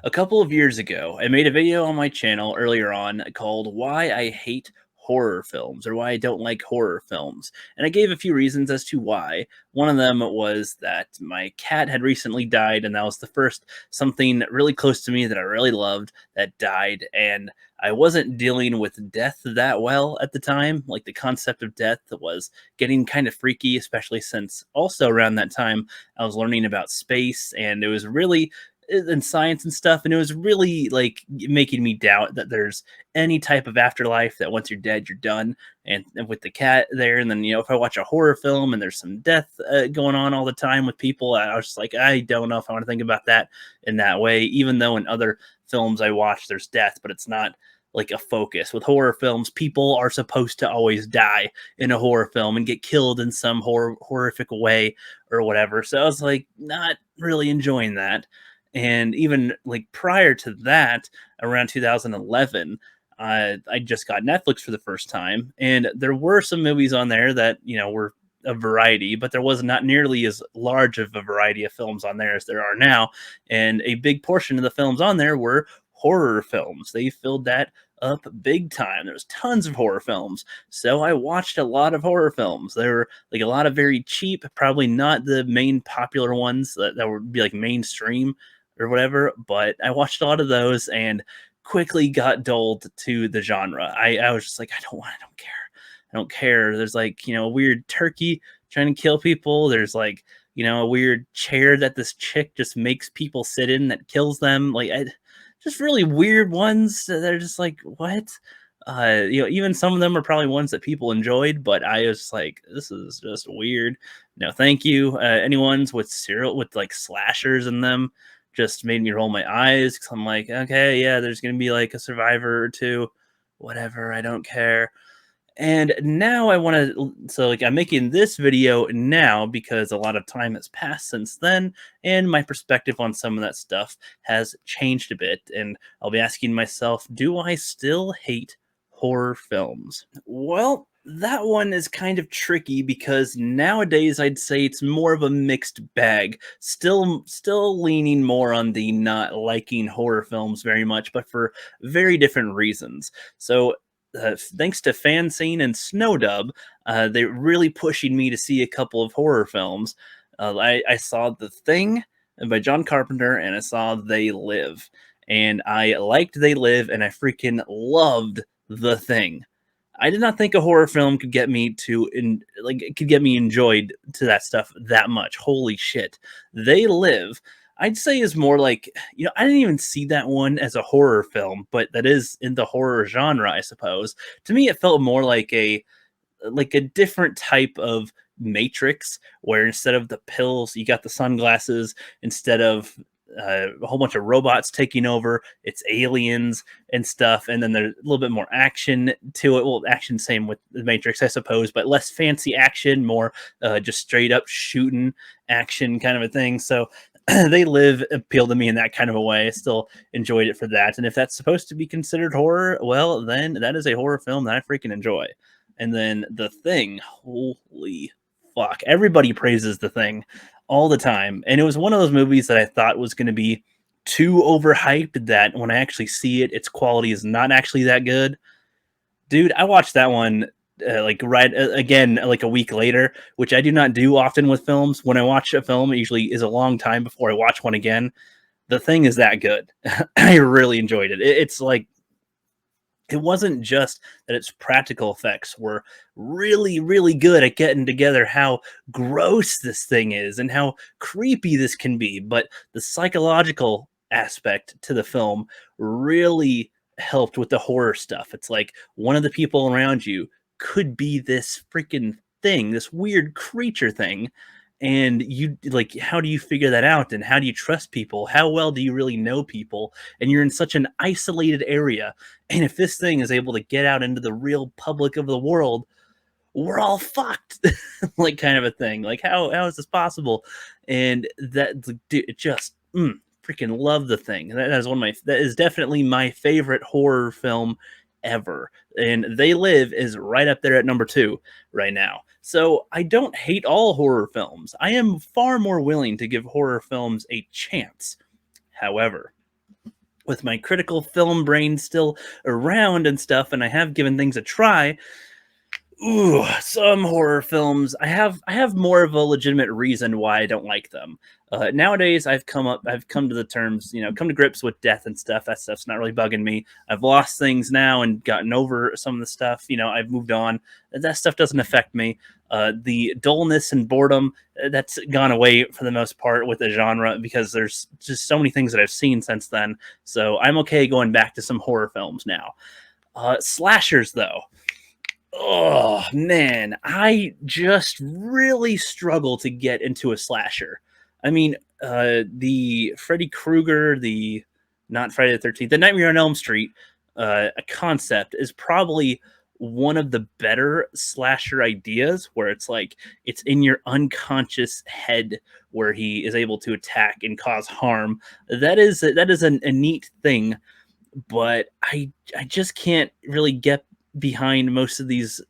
A couple of years ago, I made a video on my channel earlier on called Why I Hate Horror Films or Why I Don't Like Horror Films. And I gave a few reasons as to why. One of them was that my cat had recently died, and that was the first something really close to me that I really loved that died. And I wasn't dealing with death that well at the time. Like the concept of death was getting kind of freaky, especially since also around that time I was learning about space, and it was really and science and stuff, and it was really like making me doubt that there's any type of afterlife, that once you're dead you're done. And with the cat there, and then if I watch a horror film and there's some death going on all the time with people, I was just like, I don't know if I want to think about that in that way, even though in other films I watch there's death, but it's not like a focus. With horror films, people are supposed to always die in a horror film and get killed in some horrific way or whatever. So I was like, not really enjoying that. And even like prior to that, around 2011, I just got Netflix for the first time, and there were some movies on there that were a variety, but there was not nearly as large of a variety of films on there as there are now. And a big portion of the films on there were horror films. They filled that up big time. There was tons of horror films, so I watched a lot of horror films. There were like a lot of very cheap, probably not the main popular ones that would be like mainstream or whatever, but I watched a lot of those and quickly got dulled to the genre. I was just like, I don't care. I don't care. There's like, a weird turkey trying to kill people. There's like, a weird chair that this chick just makes people sit in that kills them. Just really weird ones that are just like, what? Even some of them are probably ones that people enjoyed, but I was like, this is just weird. No, thank you. Anyone's with serial with like slashers in them just made me roll my eyes, because I'm like, okay, yeah, there's gonna be like a survivor or two, whatever, I don't care. And now I want to, so like I'm making this video now because a lot of time has passed since then, and my perspective on some of that stuff has changed a bit. And I'll be asking myself, do I still hate horror films? Well, that one is kind of tricky because nowadays I'd say it's more of a mixed bag. Still leaning more on the not liking horror films very much, but for very different reasons. So thanks to Fanscene and Snowdub, they're really pushing me to see a couple of horror films. I saw The Thing by John Carpenter, and I saw They Live. And I liked They Live, and I freaking loved The Thing. I did not think a horror film could get me could get me enjoyed to that stuff that much. Holy shit. They Live, I'd say, is more like, I didn't even see that one as a horror film, but that is in the horror genre, I suppose. To me, it felt more like a different type of Matrix, where instead of the pills, you got the sunglasses. Instead of a whole bunch of robots taking over, it's aliens and stuff. And then there's a little bit more action to it. Well, action same with the Matrix, I suppose, but less fancy action, more just straight up shooting action kind of a thing. So They Live appealed to me in that kind of a way. I still enjoyed it for that. And if that's supposed to be considered horror, well, then that is a horror film that I freaking enjoy. And then The Thing, holy fuck. Everybody praises The Thing all the time. And it was one of those movies that I thought was going to be too overhyped, that when I actually see it, its quality is not actually that good. Dude, I watched that one again like a week later, which I do not do often with films. When I watch a film, it usually is a long time before I watch one again. The Thing is that good. I really enjoyed it. It's like, it wasn't just that its practical effects were really, really good at getting together how gross this thing is and how creepy this can be, but the psychological aspect to the film really helped with the horror stuff. It's like one of the people around you could be this freaking thing, this weird creature thing. And you like, how do you figure that out? And how do you trust people? How well do you really know people? And you're in such an isolated area. And if this thing is able to get out into the real public of the world, we're all fucked. Like, kind of a thing. Like, how is this possible? And that, dude, it just freaking love The Thing. That is definitely my favorite horror film ever. And They Live is right up there at number 2 right now. So I don't hate all horror films. I am far more willing to give horror films a chance. However, with my critical film brain still around and stuff, and I have given things a try. Ooh, some horror films. I have more of a legitimate reason why I don't like them. Nowadays, I've come to the terms, come to grips with death and stuff. That stuff's not really bugging me. I've lost things now and gotten over some of the stuff. I've moved on. That stuff doesn't affect me. The dullness and boredom, that's gone away for the most part with the genre because there's just so many things that I've seen since then. So I'm okay going back to some horror films now. Slashers, though. Oh man, I just really struggle to get into a slasher. I mean, the Freddy Krueger, the not Friday the 13th, the Nightmare on Elm Street, a concept is probably one of the better slasher ideas where it's like it's in your unconscious head where he is able to attack and cause harm. That is a neat thing, but I just can't really get behind most of these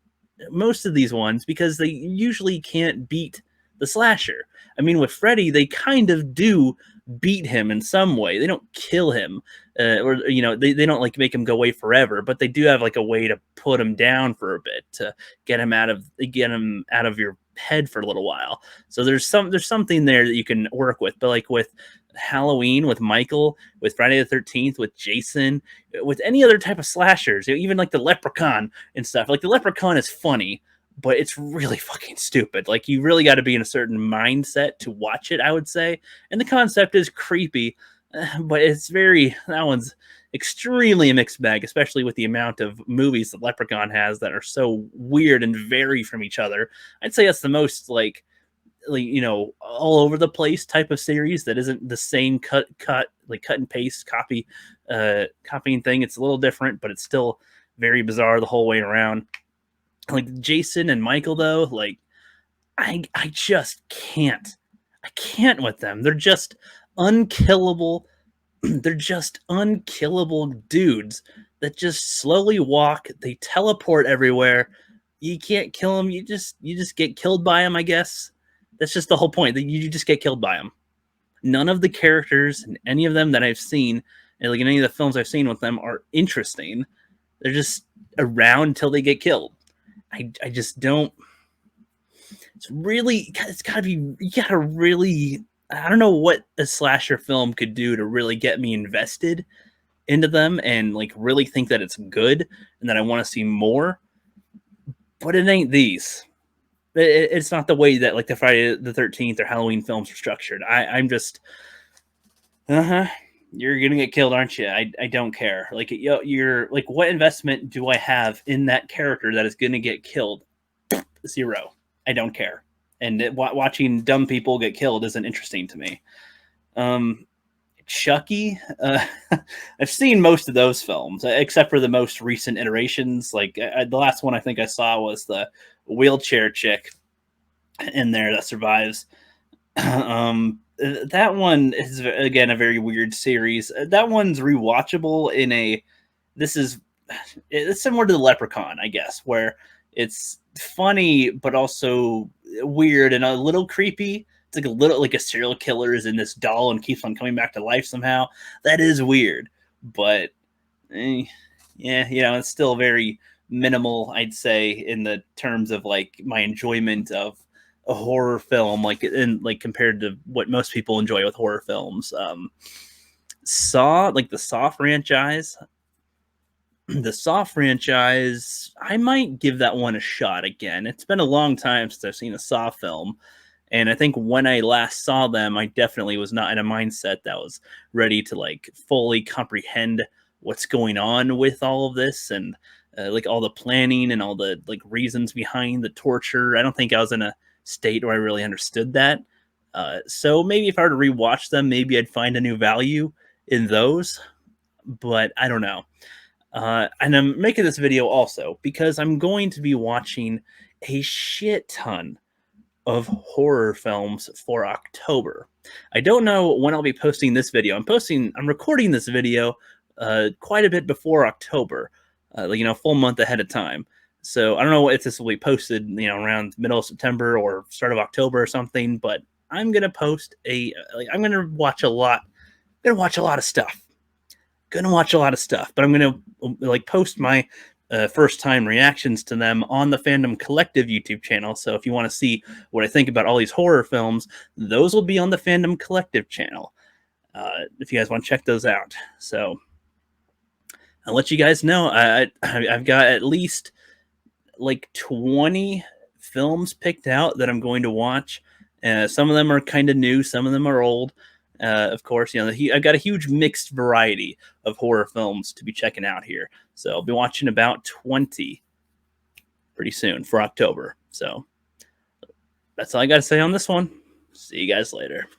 ones because they usually can't beat the slasher. I mean, with Freddy, they kind of do beat him in some way. They don't kill him, or they don't like make him go away forever, but they do have like a way to put him down for a bit to get him out of your head for a little while. So there's something there that you can work with. But like with Halloween, with Michael, with Friday the 13th, with Jason, with any other type of slashers, even like the Leprechaun and stuff. Like the Leprechaun is funny, but it's really fucking stupid. Like you really got to be in a certain mindset to watch it, I would say. And the concept is creepy, but that one's extremely a mixed bag, especially with the amount of movies that Leprechaun has that are so weird and vary from each other. I'd say that's the most all over the place type of series that isn't the same cut and paste copying thing. It's a little different, but it's still very bizarre the whole way around. Like Jason and Michael, though, like I just can't with them. They're just unkillable. They're just unkillable dudes that just slowly walk. They teleport everywhere. You can't kill them. You just get killed by them, I guess. That's just the whole point. That you just get killed by them. None of the characters and any of them that I've seen, and like in any of the films I've seen with them, are interesting. They're just around until they get killed. I just don't. It's gotta be. You gotta really. I don't know what a slasher film could do to really get me invested into them and like really think that it's good and that I want to see more. But it ain't these. It's not the way that like the Friday the 13th or Halloween films are structured. I'm just, you're gonna get killed, aren't you? I don't care. Like you're like, what investment do I have in that character that is gonna get killed? Zero. I don't care. And watching dumb people get killed isn't interesting to me. Chucky, I've seen most of those films except for the most recent iterations. Like the last one I think I saw was the wheelchair chick in there that survives. That one is again a very weird series. That one's rewatchable in a. This is it's similar to the Leprechaun, I guess, where it's funny but also weird and a little creepy. It's like a little like a serial killer is in this doll and keeps on coming back to life somehow. That is weird, but yeah, it's still very minimal, I'd say, in the terms of like my enjoyment of a horror film, like compared to what most people enjoy with horror films. Saw, like the Saw franchise. The Saw franchise, I might give that one a shot again. It's been a long time since I've seen a Saw film. And I think when I last saw them, I definitely was not in a mindset that was ready to like fully comprehend what's going on with all of this and like all the planning and all the like reasons behind the torture. I don't think I was in a state where I really understood that. So maybe if I were to rewatch them, maybe I'd find a new value in those. But I don't know. And I'm making this video also because I'm going to be watching a shit ton of horror films for October. I don't know when I'll be posting this video. I'm recording this video quite a bit before October, full month ahead of time. So I don't know if this will be posted, around middle of September or start of October or something, but I'm going to post I'm going to watch a lot. I'm going to watch a lot of stuff. gonna watch a lot of stuff, but I'm gonna like post my first time reactions to them on the Fandom Collective YouTube channel. So if you want to see what I think about all these horror films, those will be on the Fandom Collective channel. If you guys want to check those out. So I'll let you guys know. I've got at least like 20 films picked out that I'm going to watch. Some of them are kind of new, some of them are old. Of course, I've got a huge mixed variety of horror films to be checking out here. So I'll be watching about 20 pretty soon for October. So that's all I got to say on this one. See you guys later.